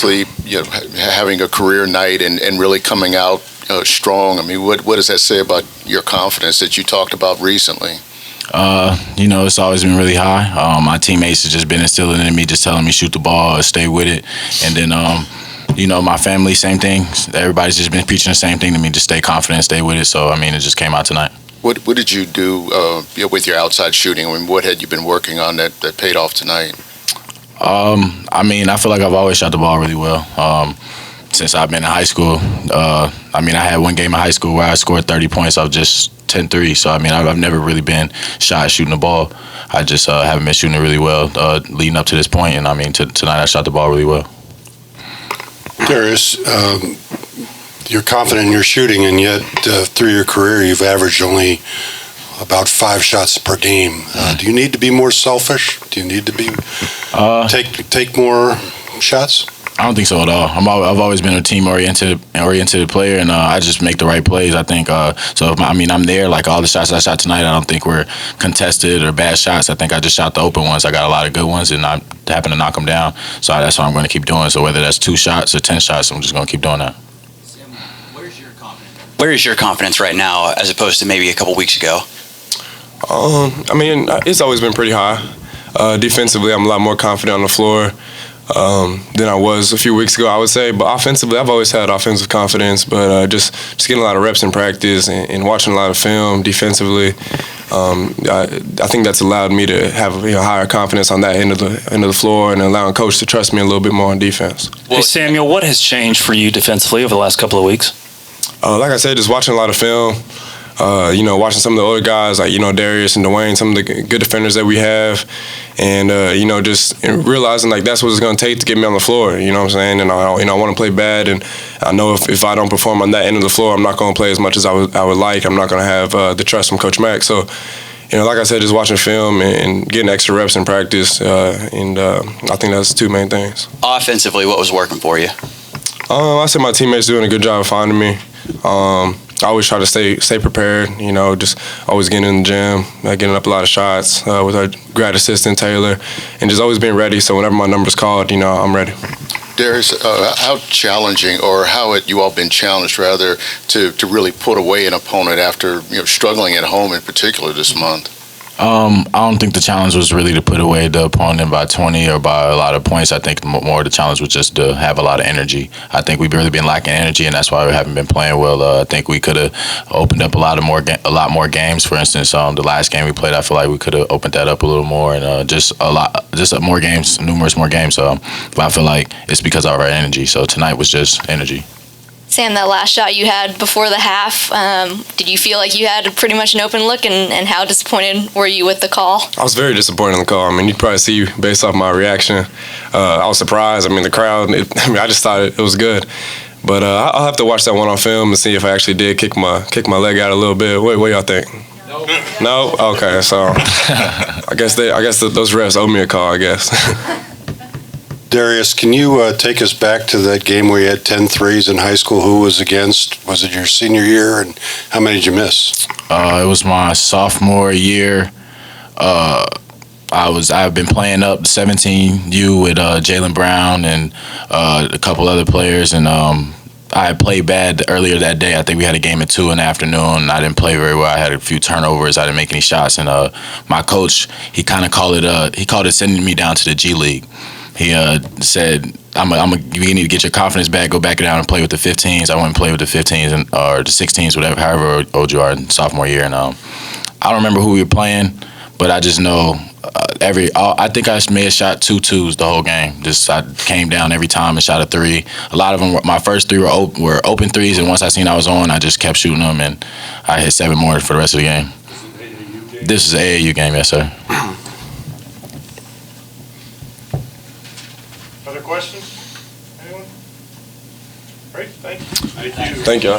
You know, having a career night and really coming out strong. I mean, what does that say about your confidence that you talked about recently? You know, it's always been really high. My teammates have just been instilling in me, just telling me shoot the ball, stay with it. And then, you know, my family, same thing. Everybody's just been preaching the same thing to me, just stay confident, stay with it. So, I mean, it just came out tonight. What did you do you know, with your outside shooting? I mean, what had you been working on that paid off tonight? I mean, I feel like I've always shot the ball really well. Since I've been in high school. I mean, I had one game in high school where I scored 30 points off just 10 threes. So, I mean, I've never really been shy at shooting the ball. I just haven't been shooting it really well leading up to this point. And, I mean, tonight I shot the ball really well. Darius, you're confident in your shooting, and yet through your career you've averaged only about 5 shots per game. Do you need to be more selfish? Do you need to be take more shots? I don't think so at all. I've always been a team-oriented player, and I just make the right plays, I think. So, I mean, I'm there. Like, all the shots I shot tonight, I don't think were contested or bad shots. I think I just shot the open ones. I got a lot of good ones, and I happened to knock them down. So that's what I'm going to keep doing. So whether that's 2 shots or 10 shots, I'm just going to keep doing that. Sam, where is your confidence right now as opposed to maybe a couple weeks ago? I mean, it's always been pretty high. Defensively, I'm a lot more confident on the floor than I was a few weeks ago, I would say. But offensively, I've always had offensive confidence. But just getting a lot of reps in practice and watching a lot of film defensively, I think that's allowed me to have higher confidence on that end of the floor and allowing coach to trust me a little bit more on defense. Hey, Samuel, what has changed for you defensively over the last couple of weeks? Like I said, just watching a lot of film. You know, watching some of the older guys like, you know, Darius and Dwayne, some of the good defenders that we have, and you know, just realizing like that's what it's going to take to get me on the floor. You know what I'm saying? And I want to play bad, and I know if I don't perform on that end of the floor, I'm not going to play as much as I would like. I'm not going to have the trust from Coach Mack. So, you know, like I said, just watching film and getting extra reps in practice, and I think that's the 2 main things. Offensively, what was working for you? I said my teammates doing a good job of finding me. I always try to stay prepared, you know, just always getting in the gym, getting up a lot of shots with our grad assistant, Taylor, and just always being ready. So whenever my number's called, you know, I'm ready. Darius, how challenging, or how had you all been challenged, rather, to really put away an opponent after, you know, struggling at home in particular this month? I don't think the challenge was really to put away the opponent by 20 or by a lot of points. I think more the challenge was just to have a lot of energy. I think we've really been lacking energy, and that's why we haven't been playing well. I think we could have opened up a lot more games. For instance, the last game we played, I feel like we could have opened that up a little more, and just more games, numerous more games. But I feel like it's because of our energy. So tonight was just energy. Sam, that last shot you had before the half, did you feel like you had pretty much an open look, and how disappointed were you with the call? I was very disappointed in the call. I mean, you probably see based off my reaction. I was surprised. I mean, the crowd, I just thought it was good. But I'll have to watch that one on film and see if I actually did kick my leg out a little bit. What y'all think? No? Okay, so I guess those refs owe me a call, I guess. Darius, can you take us back to that game where you had 10 threes in high school? Who was against? Was it your senior year, and how many did you miss? It was my sophomore year. I've been playing up 17U with Jaylen Brown and a couple other players, and I had played bad earlier that day. I think we had a game at 2 in the afternoon. I didn't play very well. I had a few turnovers. I didn't make any shots, and my coach, he kind of called it sending me down to the G League. He said, you need to get your confidence back, go back down and play with the 15s. I went and played with the 15s or the 16s, whatever, however old you are in sophomore year. And I don't remember who we were playing, but I just know I think I may have shot 2 twos the whole game. I came down every time and shot a 3. A lot of them, my first 3 were open 3s, and once I seen I was on, I just kept shooting them, and I hit 7 more for the rest of the game. This is an AAU game, yes, sir. Other questions? Anyone? Great, thank you. Thank you.